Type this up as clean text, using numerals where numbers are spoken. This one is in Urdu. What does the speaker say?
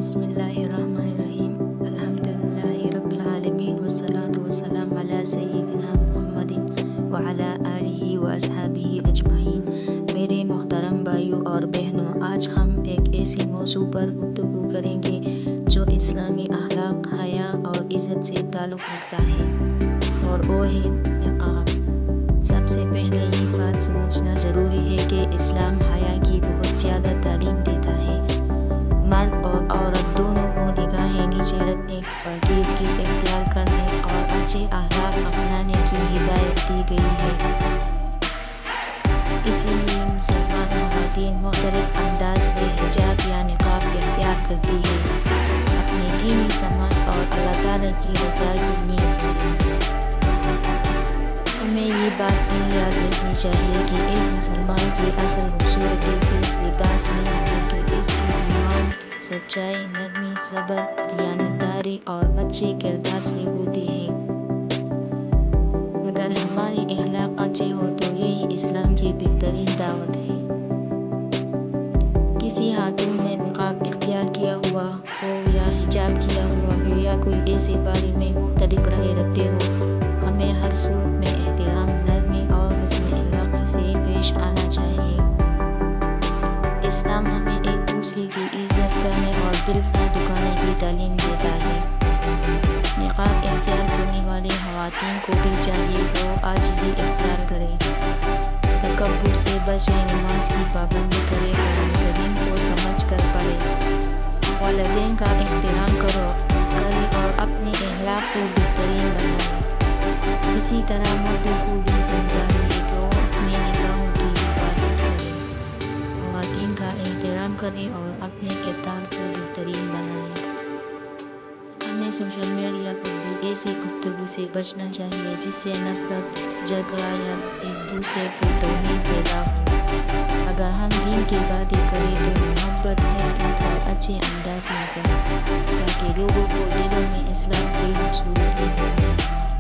بسم اللہ الرحمن الرحیم الحمدللہ رب العالمین والصلاة والسلام علی سیدنا محمد وعلی آلہ واصحابہ اجمعین۔ میرے محترم بھائیوں اور بہنوں، آج ہم ایک ایسے موضوع پر گفتگو کریں گے جو اسلامی اخلاق، حیا اور عزت سے تعلق رکھتا ہے، اور وہ ہے نقاب۔ سب سے پہلے یہ بات سمجھنا ضروری ہے کہ اسلام حیا کی بہت زیادہ تعلیم دیتا ہے۔ مرد اور عورت دونوں کو نگاہ نیچے رکھنے، پاکیزگی اختیار کرنے اور اچھے اخلاق اپنانے کی ہدایت دی گئی ہے۔ اسی لیے مسلمان خواتین مختلف انداز میں حجاب یا نقاب اختیار کرتی ہیں، اپنی دینی سماج اور اللہ تعالیٰ کی رضا کی نیت سے۔ ہمیں یہ بات بھی یاد رکھنی چاہیے کہ ایک مسلمان کی اصل خوبصورتی صرف لباس نہیں بلکہ اس کی ایمان، سچائی، نرمی، صبر، دیانتداری اور اچھے کردار سے ہوتی ہے۔ اگر ہمارے اخلاق اچھے ہو تو یہی اسلام کی بہترین دعوت ہے۔ کسی خاتون نے نقاب اختیار کیا ہوا ہو یا حجاب کیا ہوا ہو یا کوئی ایسے بارے میں مختلف رائے رکھتے ہو، ہمیں ہر صورت میں احترام، نرمی اور حسن اخلاقی سے پیش آنا چاہیے۔ اسلام ہمیں ایک دوسرے کی عزت کرنے اور دل نہ دکھانے کی تعلیم دیتا ہے۔ نقاب اختیار کرنے والی خواتین کو بھی چاہیے کہ وہ عاجزی اختیار کریں، تکبر سے بچیں، نماز کی پابندی کریں، قرآن کریم کو سمجھ کر پڑھیں، والدین کا احترام کریں اور اپنے اخلاق کو بہترین بنائیں۔ اسی طرح مردوں کو بھی ذمہ داری ہے کہ وہ اپنے نگاہوں کی حفاظت کریں، خواتین کا احترام کریں اور اپنے کردار کو بہترین بنائیں۔ ہمیں سوشل میڈیا پر بھی ایسی گفتگو سے بچنا چاہیے جس سے نفرت، جھگڑا یا ایک دوسرے کی توہین پیدا ہو۔ اگر ہم دین کی باتیں کریں تو محبت، حکمت اور اچھے انداز میں کریں تاکہ لوگوں کو دلوں میں اسلام کی خوبصورتی ہو۔